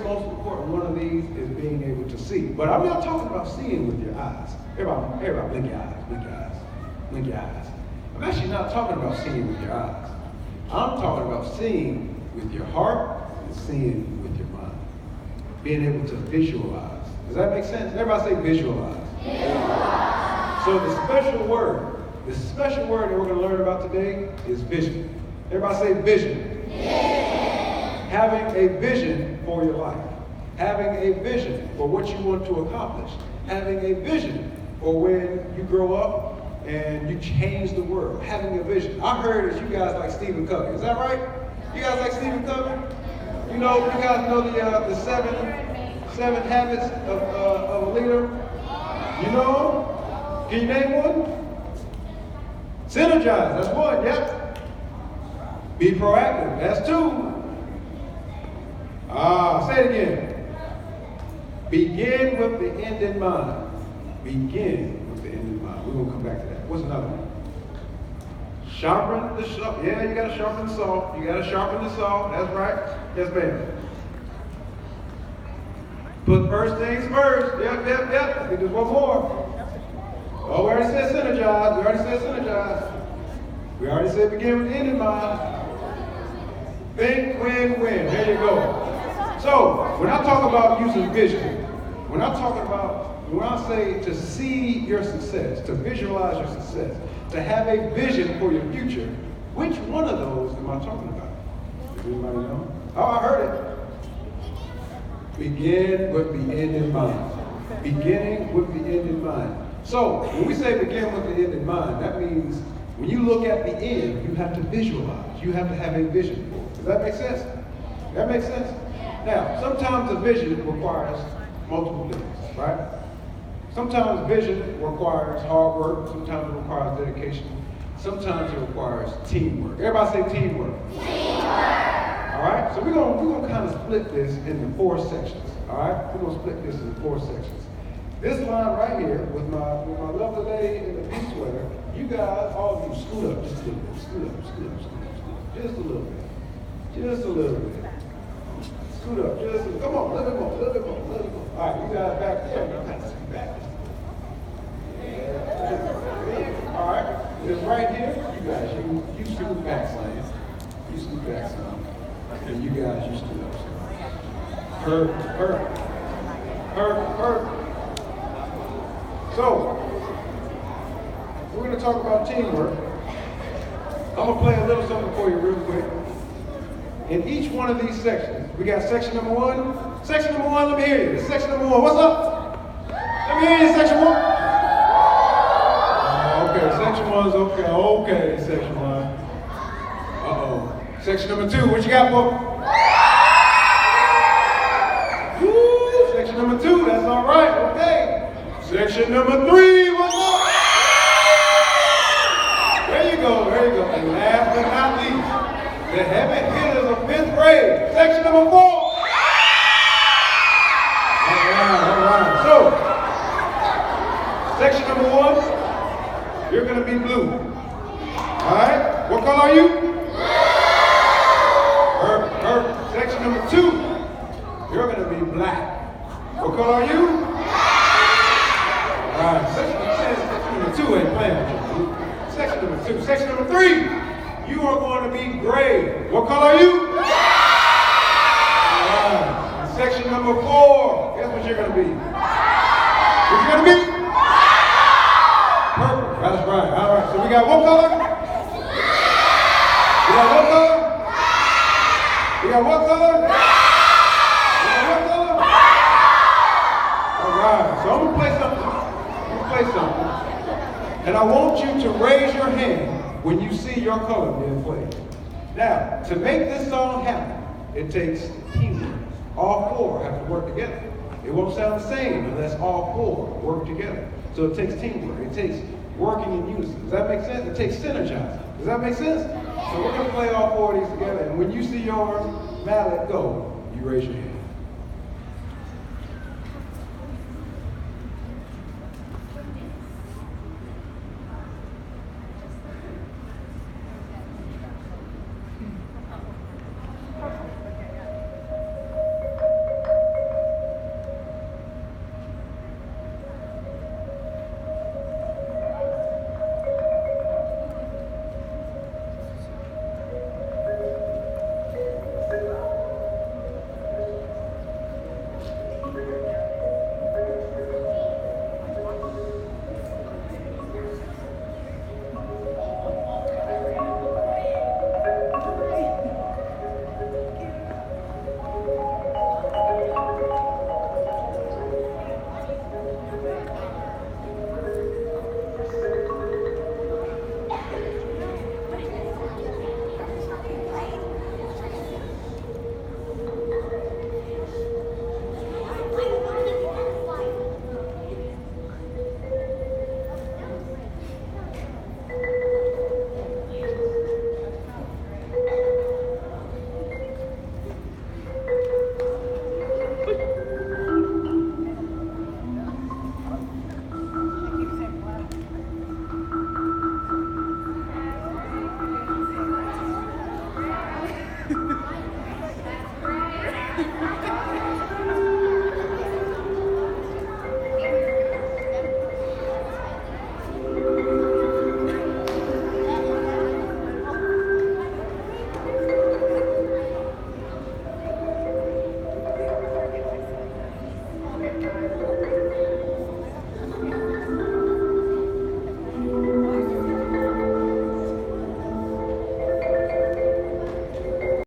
most important one of these is being able to see. But I'm not talking about seeing with your eyes. Everybody blink your eyes, blink your eyes, blink your eyes. I'm actually not talking about seeing with your eyes. I'm talking about seeing with your heart and seeing with your mind. Being able to visualize. Does that make sense? Everybody say visualize. Visualize. So the special word that we're going to learn about today is vision. Everybody say vision. Vision. Having a vision for your life. Having a vision for what you want to accomplish. Having a vision for when you grow up and you change the world. Having a vision. I heard that you guys like Stephen Covey. Is that right? You guys like Stephen Covey? You guys know the seven habits of a leader? You know? Can you name one? Synergize, that's one, yep. Be proactive, that's two. Say it again. Begin with the end in mind. Begin with the end in mind. We're going to come back to that. What's another one? Sharpen the saw. Yeah, you got to sharpen the saw. You got to sharpen the saw. That's right. Yes, ma'am. Put first things first. Yep. I think there's one more. Oh, we already said synergize. We already said begin with the end in mind. Think, win. There you go. So, when I talk about using vision, when I say to see your success, to visualize your success, to have a vision for your future, which one of those am I talking about? Does anybody know? Oh, I heard it. Begin with the end in mind. Beginning with the end in mind. So, when we say begin with the end in mind, that means when you look at the end, you have to visualize. You have to have a vision for it. Does that make sense? That makes sense? Now, sometimes a vision requires multiple things, right? Sometimes vision requires hard work. Sometimes it requires dedication. Sometimes it requires teamwork. Everybody say teamwork. Teamwork. All right? So we're gonna kind of split this into 4 sections. All right? We're gonna split this into 4 sections. This line right here with my lovely lady in the pink sweater, you guys, all of you, scoot up just a little bit. Scoot up. Just a little bit. Scoot up, come on, a little bit more. All right, you guys back there. You kind of scoot back. Yeah. All right, it's right here. You guys, you scoot back some. You scoot back some. And you guys, you scoot up some. Perfect. So, we're going to talk about teamwork. I'm going to play a little something for you real quick. In each one of these sections, we got section number 1. Section number 1, let me hear you. This is section number 1. What's up? Let me hear you, section 1. Okay, section 1's okay. Okay, section 1. Uh-oh. Section number 2, what you got, boy? Woo, section number 2, that's all right. Okay. Section number 3, what's up? There you go. And last but not least, the heavy hitters of 5th grade. Section number 4. All right. So, section number 1, you're going to be blue. All right? What color are you? Perfect. Section number 2, you're going to be black. What color are you? All right. Section number 2 ain't playing with you. Section number 2. Section number 3, you are going to be gray. What color are you? All right. Section number 4, guess what you're going to be? What you going to be? Purple. That's right. All right. So we got what color? We got what color? We got what color? All right. So I'm going to play something. And I want you to raise your hand when you see your color being played. Now, to make this song happen, it takes teamwork. All 4 have to work together. It won't sound the same unless all 4 work together. So it takes teamwork. It takes working in unison. Does that make sense? It takes synergizing. Does that make sense? So we're going to play all 4 of these together. And when you see your mallet go, you raise your hand.